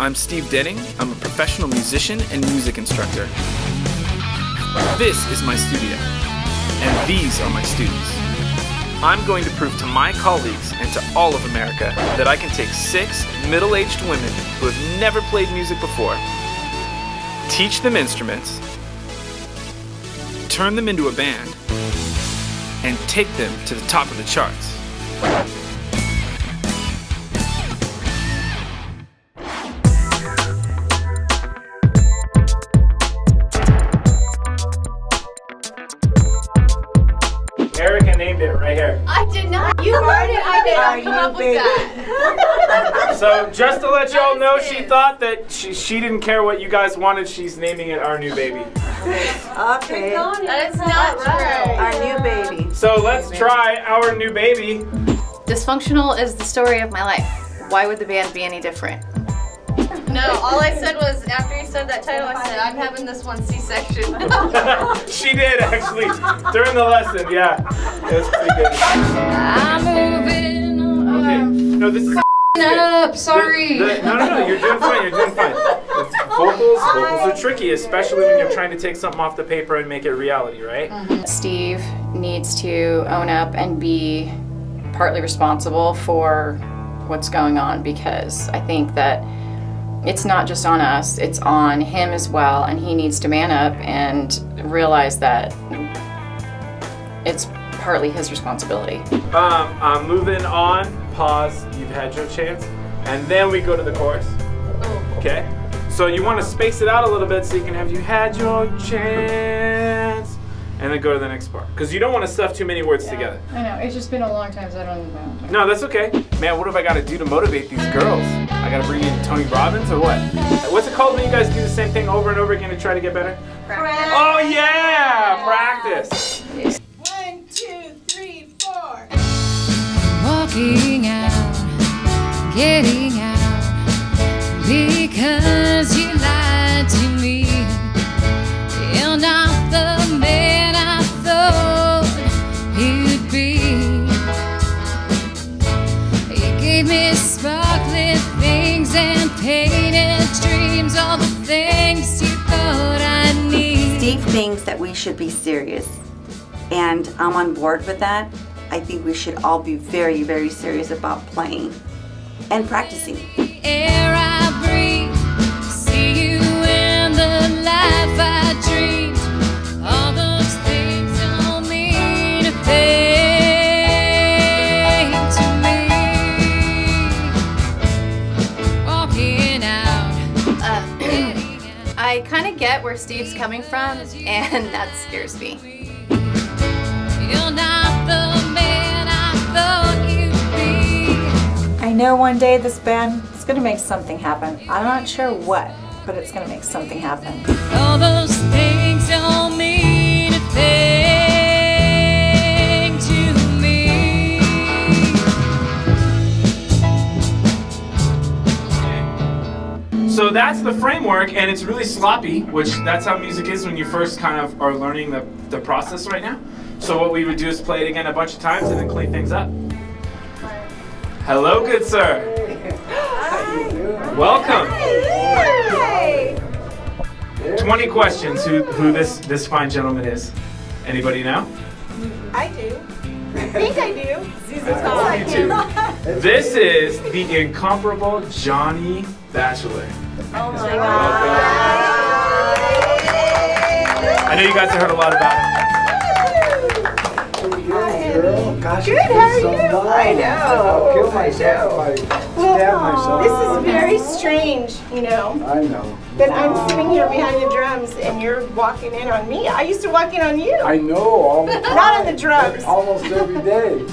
I'm Steve Denning. I'm a professional musician and music instructor. This is my studio, and these are my students. I'm going to prove to my colleagues and to all of America that I can take 6 middle-aged women who have never played music before, teach them instruments, turn them into a band, and take them to the top of the charts. Erica named it right here. I did not. You heard it. I did not come up with that. So just to let y'all know, she thought that she didn't care what you guys wanted. She's naming it Our New Baby. Okay. That is not true. Our new baby. So let's try Our New Baby. Dysfunctional is the story of my life. Why would the band be any different? No, all I said was, after you said that title, I said, I'm having this one C-section. She did, actually, during the lesson, yeah. It was pretty good. I'm moving. Okay, no, this is Up, sorry. No, you're doing fine, you're doing fine. Vocals are tricky, especially when you're trying to take something off the paper and make it reality, right? Steve needs to own up and be partly responsible for what's going on, because I think that it's not just on us, it's on him as well, and he needs to man up and realize that it's partly his responsibility. I'm moving on, pause, you've had your chance, and then we go to the chorus. Okay? So you want to space it out a little bit so you can have you had your chance, and then go to the next part. Because you don't want to stuff too many words together. I know, it's just been a long time, so I don't even know. No, that's okay. Man, what have I got to do to motivate these girls? I got to bring in Tony Robbins or what? What's it called when you guys do the same thing over and over again to try to get better? Practice. Oh yeah, practice. 1, 2, 3, 4. Walking out, getting out, because you lied to me. You're not the man I thought you'd be. You gave me sparkling things and painted dreams, all the things you thought I need. Steve thinks that we should be serious, and I'm on board with that. I think we should all be very, very serious about playing and practicing. The air I breathe, see you in the life I dreamed. All those things don't mean a thing to me. Walking out. I kind of get where Steve's coming from, and that scares me. You're not the man I thought you'd be. I know one day this band is going to make something happen. I'm not sure what, but it's going to make something happen. All those things don't mean a thing to me. So that's the framework, and it's really sloppy, which that's how music is when you first kind of are learning the process right now. So what we would do is play it again a bunch of times and then clean things up. Hello, good sir. Welcome. 20 questions who this fine gentleman is. Anybody know? I do. I think I do. You too. This is the incomparable Johnny Bachelor. Oh my God. I know you guys have heard a lot about him. Gosh, Good, how are you? I know. I'll kill myself if I stab myself. This is very strange, you know, I know. that I'm sitting here behind the drums and you're walking in on me. I used to walk in on you. I know all the time. Not on the drums. Almost every day.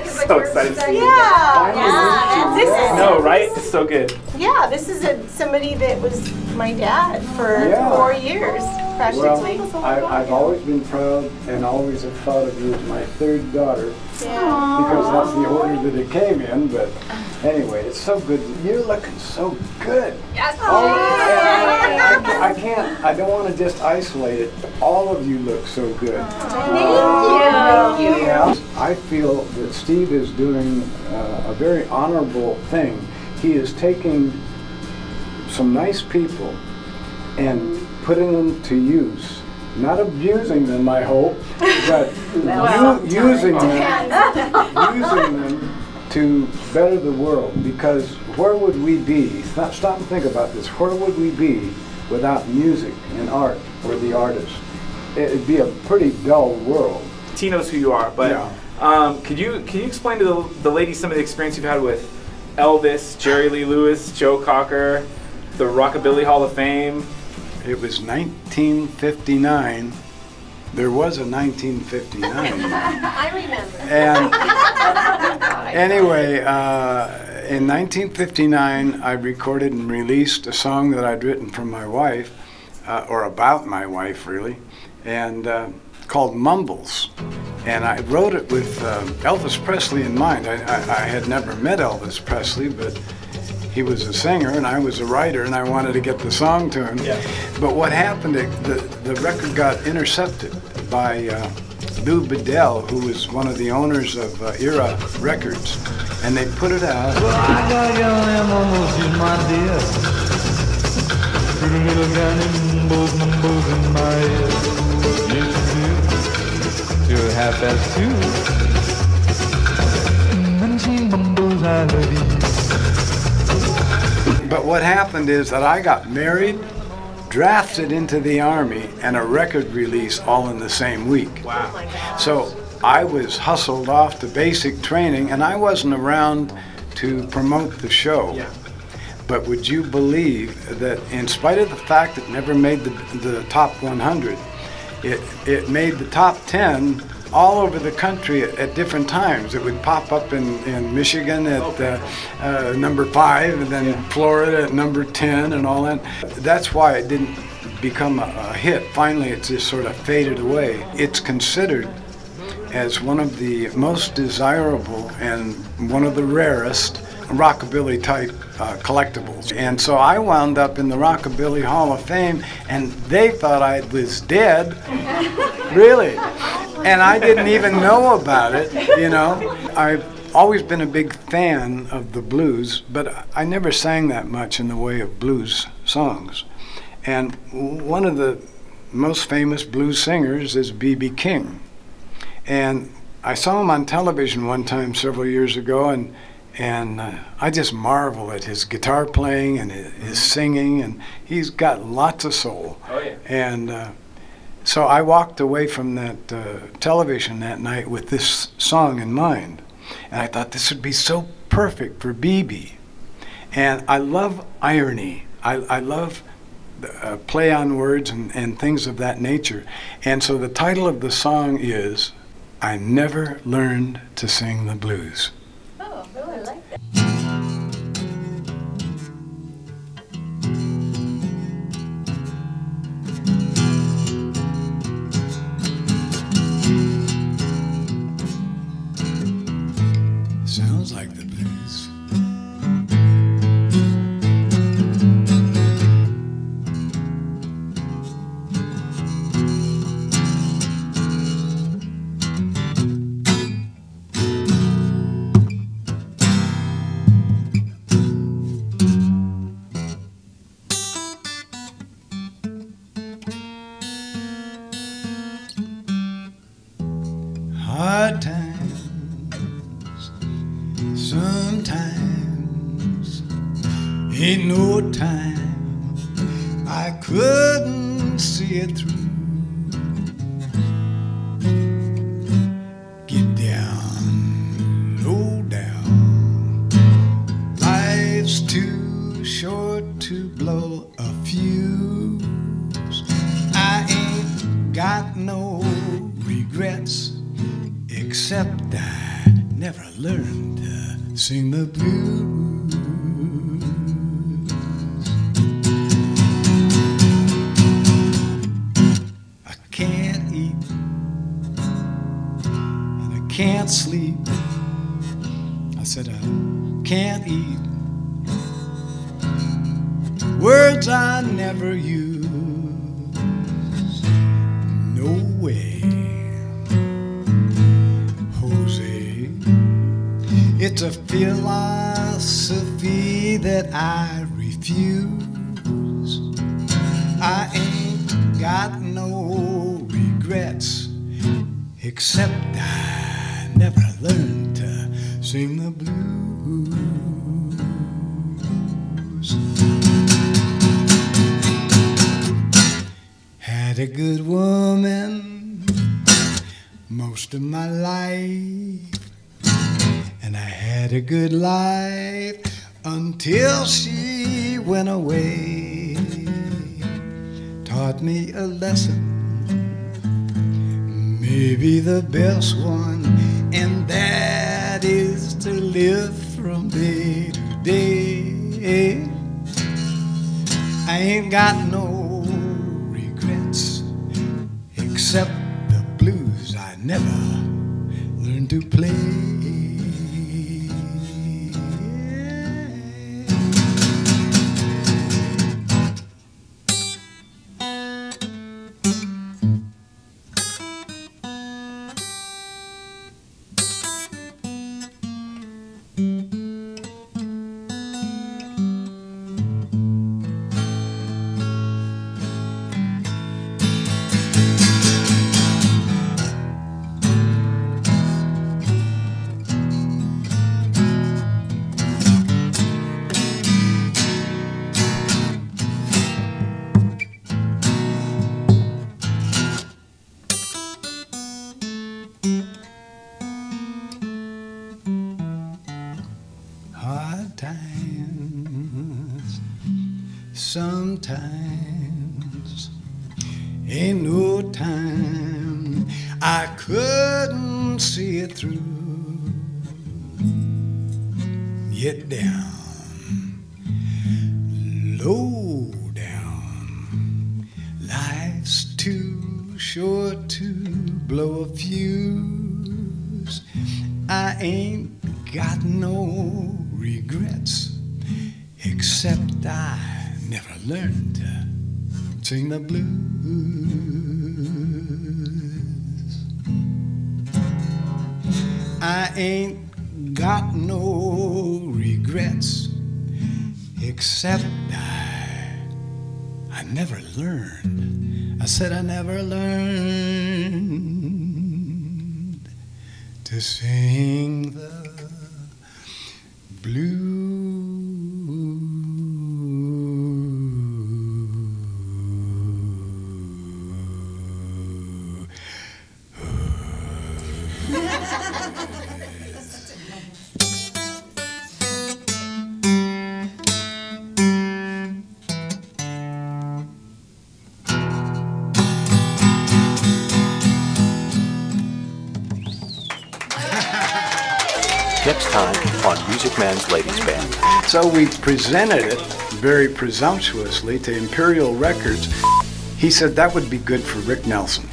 So excited. Yeah. This is, No, right? It's so good. yeah, this is somebody that was my dad for 4 years, practically. Well, I've always been proud and always have thought of you as my third daughter. Because that's the order that it came in, but anyway, it's so good. You're looking so good. Yes. I don't want to just isolate it. All of you look so good. Thank you. I feel that Steve is doing a very honorable thing. He is taking some nice people and putting them to use. Not abusing them, I hope, but using them to better the world. Because where would we be? Stop and think about this. Where would we be without music and art or the artists? It'd be a pretty dull world. T knows who you are, but could you explain to the ladies some of the experience you've had with Elvis, Jerry Lee Lewis, Joe Cocker, the Rockabilly Hall of Fame? It was 1959. There was a 1959. I remember. And anyway, in 1959, I recorded and released a song that I'd written for my wife, or about my wife, really, and called Mumbles. And I wrote it with Elvis Presley in mind. I had never met Elvis Presley, but he was a singer and I was a writer, and I wanted to get the song to him. Yeah. But what happened, the record got intercepted by Lou Bedell, who was one of the owners of Era Records, and they put it out. Well, I got your mumbles in my dear. Pretty little gun and mumbles in my ear. To 2:30. And she mumbles, I love you. But what happened is that I got married, drafted into the Army, and a record release all in the same week. Wow. So I was hustled off to basic training, and I wasn't around to promote the show. Yeah. But would you believe that in spite of the fact it never made the top 100, it made the top 10 all over the country at different times. It would pop up in Michigan at number 5, and then Florida at number 10 and all that. That's why it didn't become a hit. Finally, it just sort of faded away. It's considered as one of the most desirable and one of the rarest rockabilly type collectibles. And so I wound up in the Rockabilly Hall of Fame, and they thought I was dead. Really. And I didn't even know about it, you know. I've always been a big fan of the blues, but I never sang that much in the way of blues songs. And one of the most famous blues singers is B.B. King. And I saw him on television one time several years ago, and I just marvel at his guitar playing and his singing, and he's got lots of soul. Oh, yeah. And so I walked away from that television that night with this song in mind. And I thought this would be so perfect for B.B. And I love irony. I love play on words and things of that nature. And so the title of the song is I Never Learned to Sing the Blues. Oh, really? I like that. Sounds like the blues. Hard times, sometimes, ain't no time I couldn't see it through. Get down, low down, life's too short to blow a fuse. I ain't got no regrets, except I never learned to sing the blues. I can't eat and I can't sleep. I said I can't eat. Words I never use. No way. It's a philosophy that I refuse. I ain't got no regrets, except I never learned to sing the blues. Had a good woman most of my life, and I had a good life until she went away. Taught me a lesson, maybe the best one, and that is to live from day to day. I ain't got no regrets, except the blues I never learned to play. Hard times, sometimes, ain't no time I couldn't see it through. Get down, low down, life's too short to blow a fuse. I ain't got no regrets, except I never learned to sing the blues. I ain't got no regrets, except I never learned. I said I never learned to sing the blue. Next time on Music Man's Ladies Band. So we presented it very presumptuously to Imperial Records. He said that would be good for Rick Nelson.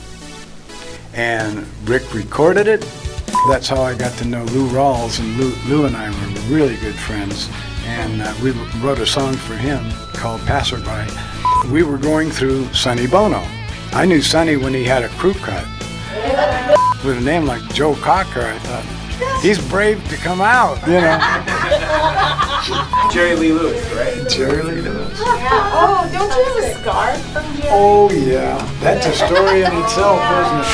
And Rick recorded it. That's how I got to know Lou Rawls, and Lou and I were really good friends. And we wrote a song for him called Passerby. We were going through Sonny Bono. I knew Sonny when he had a crew cut. With a name like Joe Cocker, I thought, he's brave to come out, you know. Jerry Lee Lewis, right? Jerry Lee Lewis. Yeah. Oh, don't you have a scar from Jerry? Oh, yeah. That's a story in itself, isn't it?